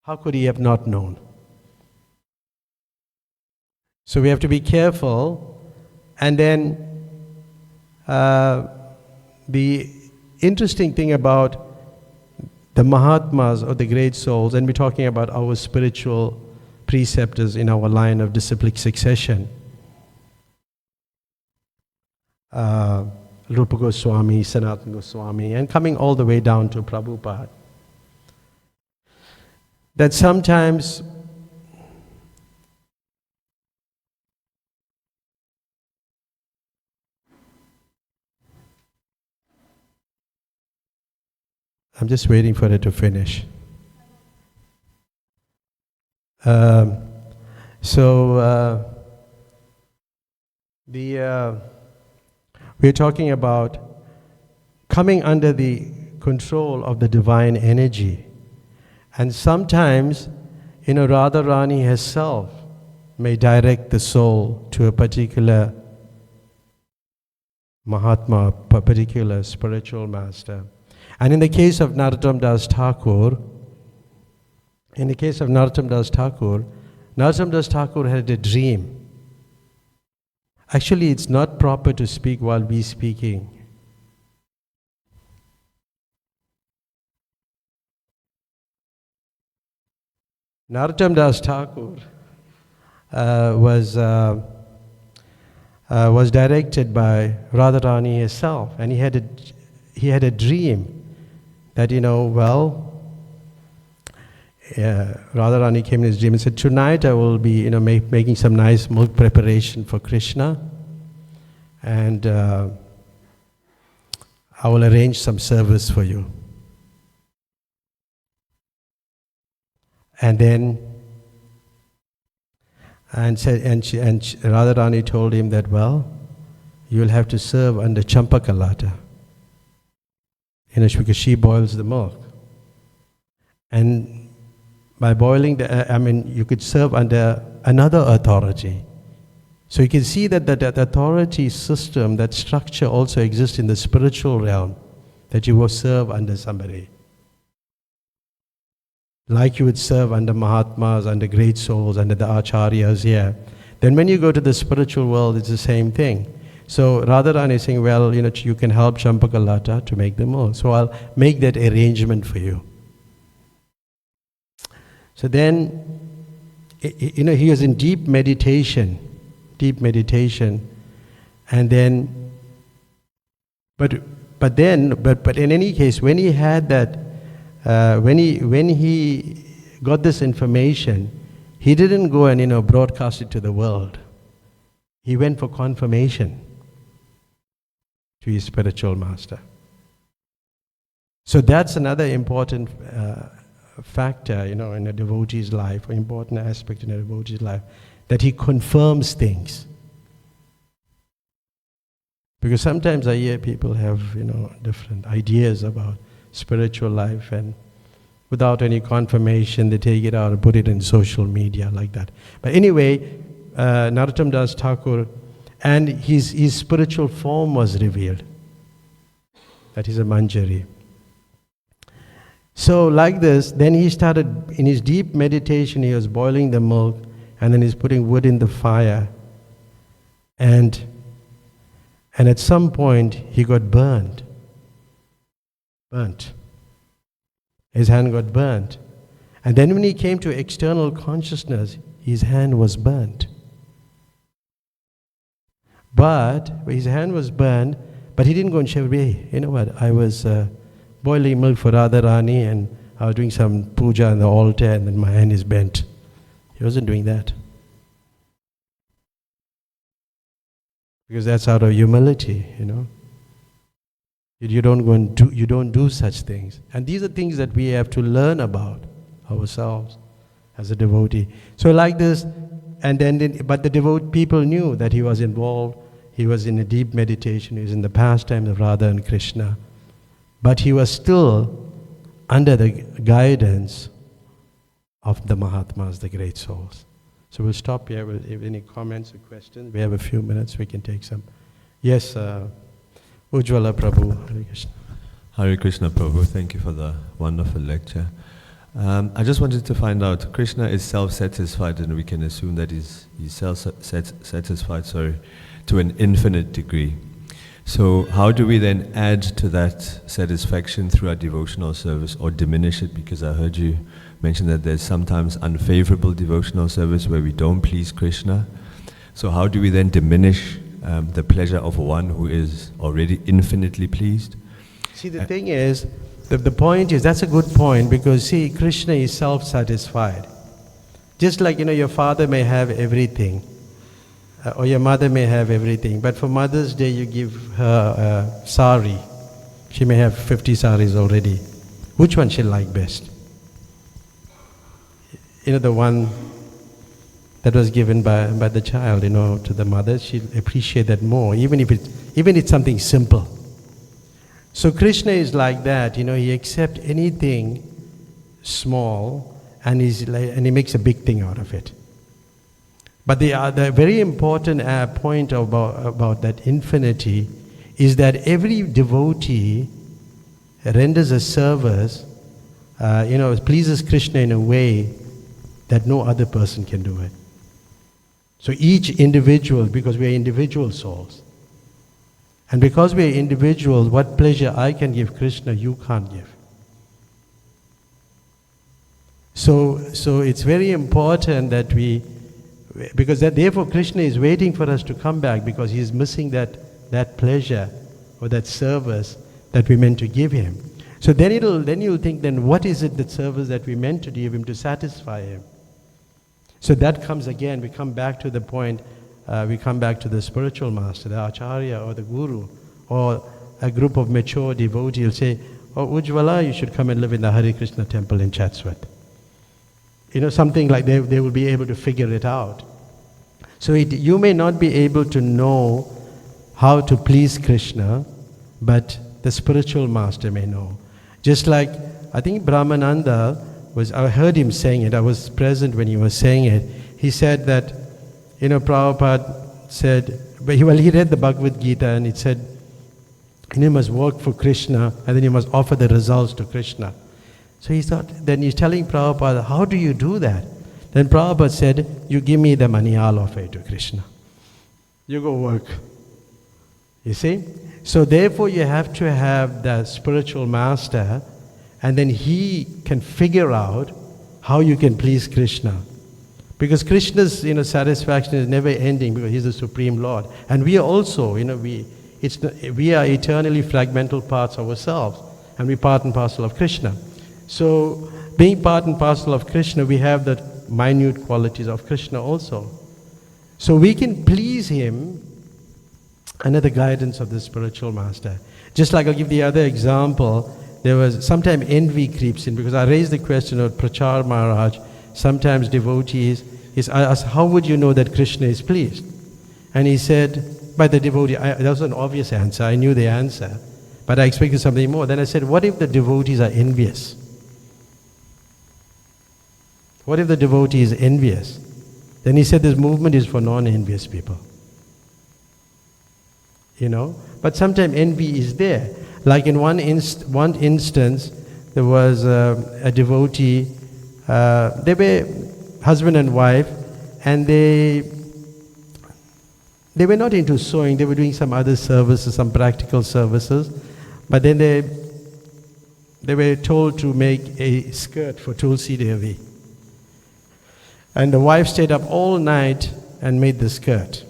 How could he have not known? So we have to be careful. And then the interesting thing about the Mahatmas or the great souls, and we're talking about our spiritual preceptors in our line of disciplic succession. Rupa Goswami, Sanatana Goswami, and coming all the way down to Prabhupada. That sometimes I'm just waiting for it to finish. We're talking about coming under the control of the divine energy. And sometimes, Radharani herself may direct the soul to a particular Mahatma, a particular spiritual master. And in the case of Narottam Das Thakur, Narottam Das Thakur had a dream. Actually, it's not proper to speak while we're speaking. Narottam Das Thakur was directed by Radharani herself, and he had a dream that, Radharani came in his dream and said, tonight I will be, making some nice milk preparation for Krishna, and I will arrange some service for you. And then, Radharani told him that, well, you will have to serve under Champakalata, because she boils the milk. And by boiling you could serve under another authority. So you can see that that authority system, that structure also exists in the spiritual realm, that you will serve under somebody. Like you would serve under Mahatmas, under great souls, under the Acharyas here. Then when you go to the spiritual world, it's the same thing. So Radharani is saying, well, you can help Champakalata to make the milk. So I'll make that arrangement for you. So then, he was in deep meditation, and then, but in any case, when he had that, when he got this information, he didn't go and broadcast it to the world. He went for confirmation to his spiritual master. So that's another important factor, in a devotee's life, or important aspect in a devotee's life, that he confirms things. Because sometimes I hear people have, different ideas about spiritual life, and without any confirmation, they take it out and put it in social media like that. But anyway, Narottam Das Thakur, and his spiritual form was revealed. That is a Manjari. So like this, then he started, in his deep meditation, he was boiling the milk, and then he's putting wood in the fire. And at some point, he got burnt. His hand got burnt. And then when he came to external consciousness, his hand was burnt. But his hand was burnt, but he didn't go and say, hey, you know what, I was boiling milk for Radharani, and I was doing some puja on the altar, and then my hand is bent. He wasn't doing that. Because that's out of humility, You don't go and you don't do such things. And these are things that we have to learn about ourselves as a devotee. So like this, but the people knew that he was involved. He was in a deep meditation. He was in the pastimes of Radha and Krishna. But he was still under the guidance of the Mahatmas, the great souls. So we'll stop here. If any comments or questions, we have a few minutes, we can take some. Yes, Ujjwala Prabhu, Hare Krishna. Hare Krishna Prabhu, thank you for the wonderful lecture. I just wanted to find out, Krishna is self-satisfied, and we can assume that he's self-satisfied, to an infinite degree. So how do we then add to that satisfaction through our devotional service, or diminish it? Because I heard you mention that there's sometimes unfavorable devotional service where we don't please Krishna. So how do we then diminish the pleasure of one who is already infinitely pleased? See, the thing is, the point is, that's a good point, because see, Krishna is self-satisfied. Just like, your father may have everything, or your mother may have everything, but for Mother's Day you give her a sari. She may have 50 saris already. Which one she'll like best? The one that was given by the child, to the mother, she'll appreciate that more, even if it's something simple. So Krishna is like that, he accepts anything small, and he makes a big thing out of it. But the very important point about that infinity is that every devotee renders a service, pleases Krishna in a way that no other person can do it. So each individual, because we are individual souls, and because we are individuals, what pleasure I can give Krishna, you can't give. So it's very important that because therefore Krishna is waiting for us to come back, because he is missing that pleasure or that service that we meant to give him. So then you'll think, then what is it, that service that we meant to give him to satisfy him? So that comes again, we come back to the point, we come back to the spiritual master, the Acharya or the Guru, or a group of mature devotees will say, "Oh, Ujjwala, you should come and live in the Hare Krishna temple in Chatsworth." Something like they will be able to figure it out. So you may not be able to know how to please Krishna, but the spiritual master may know. Just like, I think Brahmananda I heard him saying it, I was present when he was saying it. He said that, Prabhupada said, he read the Bhagavad Gita and it said, you must work for Krishna and then you must offer the results to Krishna. So he thought, then he's telling Prabhupada, how do you do that? Then Prabhupada said, you give me the money, I'll offer it to Krishna. You go work. You see? So therefore you have to have the spiritual master, and then he can figure out how you can please Krishna. Because Krishna's satisfaction is never ending because he's the Supreme Lord. And we are also, we are eternally fragmental parts ourselves, and we're part and parcel of Krishna. So being part and parcel of Krishna, we have the minute qualities of Krishna also. So we can please him under the guidance of the spiritual master. Just like I'll give the other example, there was sometimes envy creeps in, because I raised the question of Prachar Maharaj. Sometimes devotees, I asked, how would you know that Krishna is pleased? And he said, by the devotee, that was an obvious answer, I knew the answer, but I expected something more. Then I said, what if the devotees are envious? What if the devotee is envious? Then he said, this movement is for non-envious people. But sometimes envy is there. Like in one instance, there was a devotee, they were husband and wife, and they were not into sewing, they were doing some other services, some practical services, but then they were told to make a skirt for Tulsi Devi. And the wife stayed up all night and made the skirt.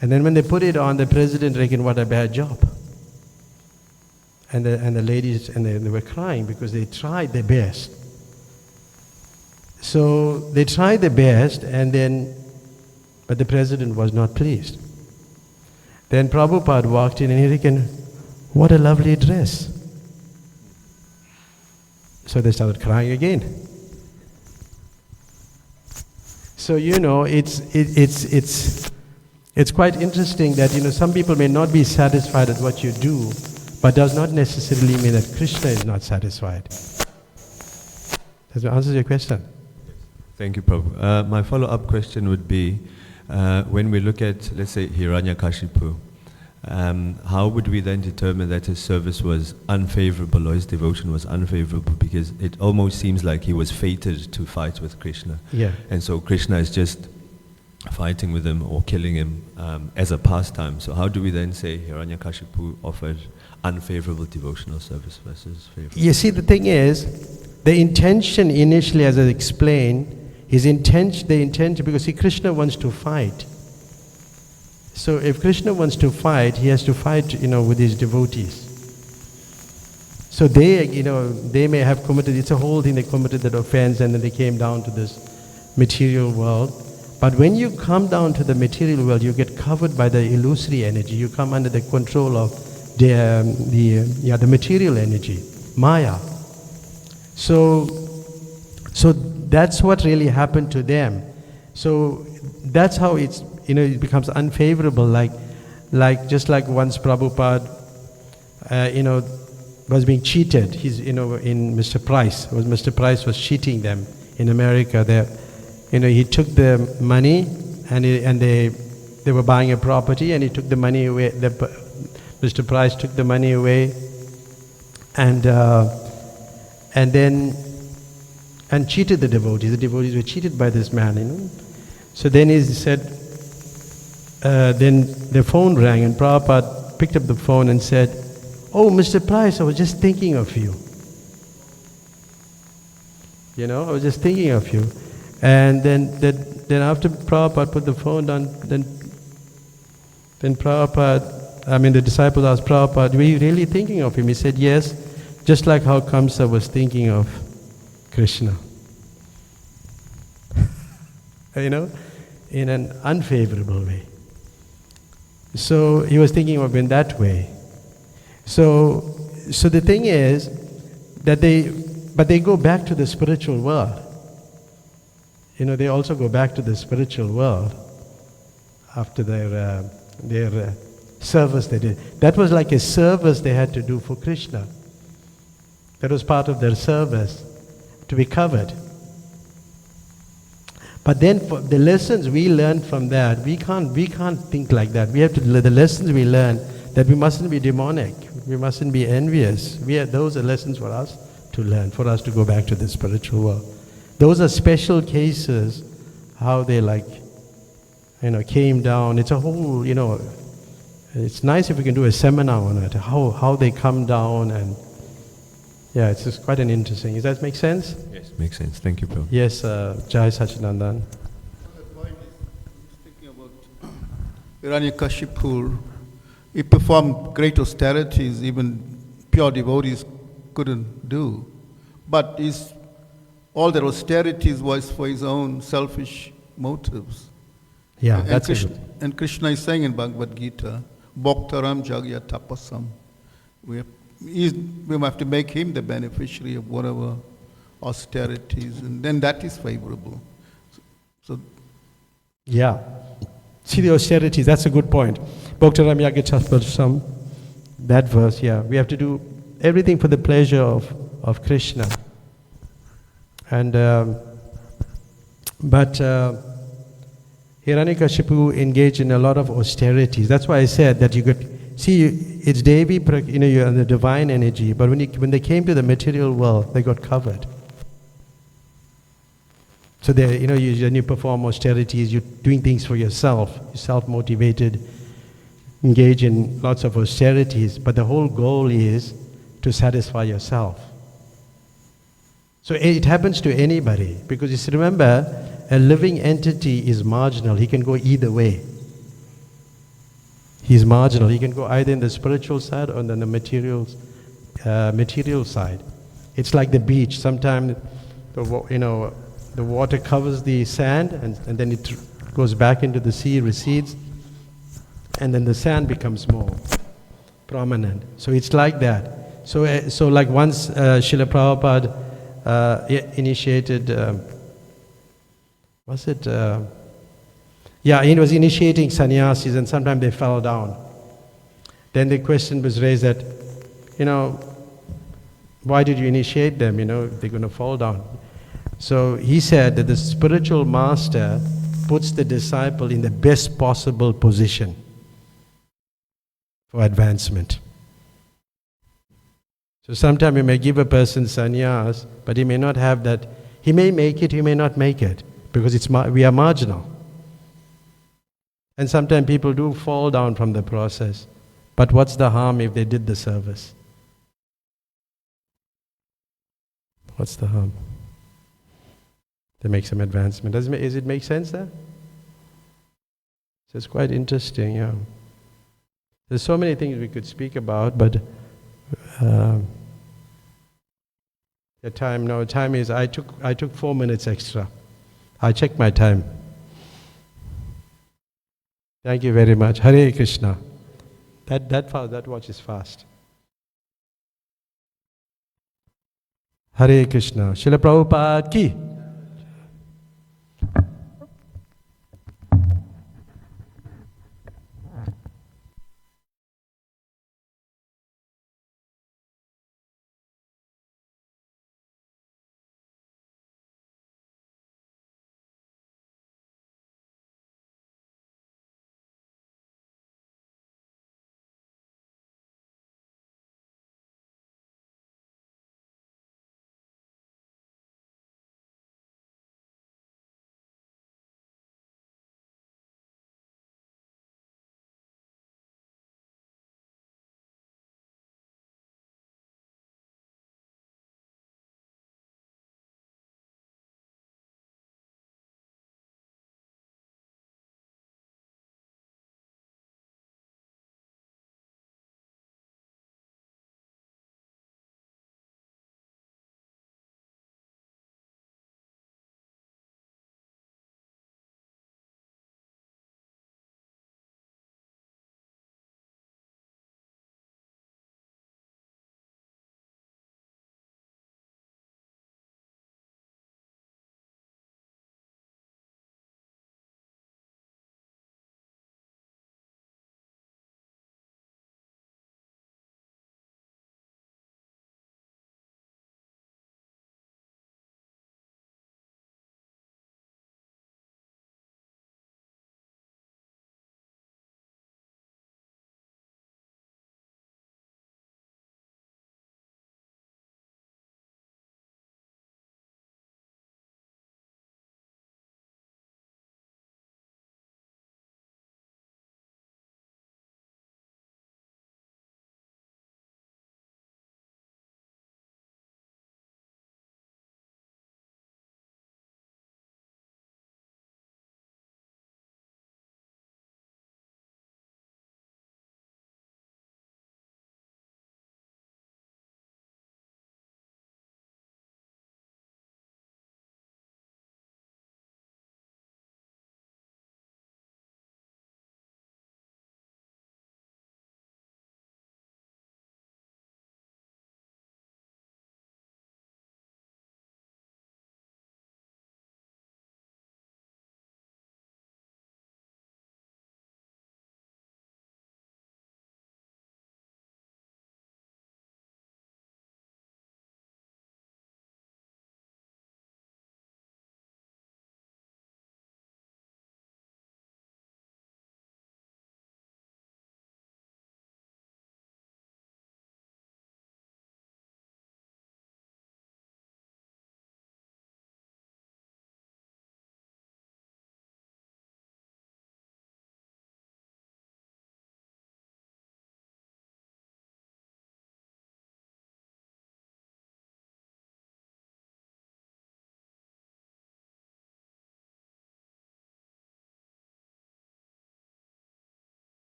And then when they put it on, the president reckoned, what a bad job. And the ladies, and they were crying because they tried their best. So they tried their best, but the president was not pleased. Then Prabhupada walked in and he reckoned, what a lovely dress. So they started crying again. So it's quite interesting that some people may not be satisfied at what you do, but does not necessarily mean that Krishna is not satisfied. Does that answer your question? Thank you, Prabhu. My follow-up question would be, when we look at, let's say, Hiranyakashipu, how would we then determine that his service was unfavorable or his devotion was unfavorable? Because it almost seems like he was fated to fight with Krishna. Yeah. And so Krishna is just fighting with him or killing him as a pastime. So how do we then say Hiranyakashipu offered unfavorable devotional service versus favorable? You see, the thing is, the intention initially, as I explained, the intention, because Krishna wants to fight. So if Krishna wants to fight, he has to fight, with his devotees. So they may have committed, it's a whole thing, they committed that offense and then they came down to this material world. But when you come down to the material world, you get covered by the illusory energy. You come under the control of the material energy, Maya. So that's what really happened to them. So that's how it becomes unfavorable. Like just like once Prabhupada, was being cheated. He's in Mr. Price. Mr. Price was cheating them in America. He took the money and they were buying a property and he took the money away. Mr. Price took the money away and cheated the devotees. The devotees were cheated by this man, So then he said, then the phone rang and Prabhupada picked up the phone and said, "Oh, Mr. Price, I was just thinking of you. I was just thinking of you." And then after Prabhupada put the phone down, then Prabhupada, the disciples asked Prabhupada, "Were you really thinking of him?" He said, "Yes, just like how Kamsa was thinking of Krishna." In an unfavorable way. So he was thinking of him that way. So the thing is that they go back to the spiritual world. They also go back to the spiritual world after their service they did. That was like a service they had to do for Krishna. That was part of their service, to be covered. But then for the lessons we learned from that, we can't think like that. We have to, the lessons we learn, that we mustn't be demonic, we mustn't be envious. Those are lessons for us to learn, for us to go back to the spiritual world. Those are special cases, how they came down. It's a whole, it's nice if we can do a seminar on it, how they come down, and yeah, it's just quite an interesting. Does that make sense? Yes, makes sense. Thank you, Prabhu. Yes, Jai Sachinandan. The point is thinking about Hiranyakashipu. He performed great austerities, even pure devotees couldn't do. But all their austerities was for his own selfish motives. Yeah, and that's Krishna, it. and Krishna is saying in Bhagavad Gita, Bhaktaram Jagya Tapasam. We have to make him the beneficiary of whatever austerities, and then that is favorable. So Yeah. See the austerities, that's a good point. Bhaktaram Yagya, that verse, yeah. We have to do everything for the pleasure of Krishna. And but Hiranyakashipu engaged in a lot of austerities. That's why I said that you could see it's Devi, you're in the divine energy, but when they came to the material world, they got covered. So when you perform austerities, you're doing things for yourself, you're self-motivated, engage in lots of austerities, but the whole goal is to satisfy yourself. So it happens to anybody, because just remember, a living entity is marginal. He can go either way. He's marginal. He can go either in the spiritual side or in the material side. It's like the beach. Sometimes the water covers the sand, and then it goes back into the sea, recedes, and then the sand becomes more prominent. So it's like that. So like once Srila Prabhupada initiated, he was initiating sannyasis, and sometimes they fell down. Then the question was raised that, why did you initiate them? They're going to fall down. So he said that the spiritual master puts the disciple in the best possible position for advancement. So sometimes you may give a person sannyas, but he may not have that. He may make it, he may not make it, because we are marginal. And sometimes people do fall down from the process. But what's the harm if they did the service? What's the harm? They make some advancement. Does it make sense there? So it's quite interesting, yeah. There's so many things we could speak about, but the time is, I took 4 minutes extra. I checked my time. Thank you very much. Hare Krishna. That watch is fast. Hare Krishna. Srila Prabhupada ki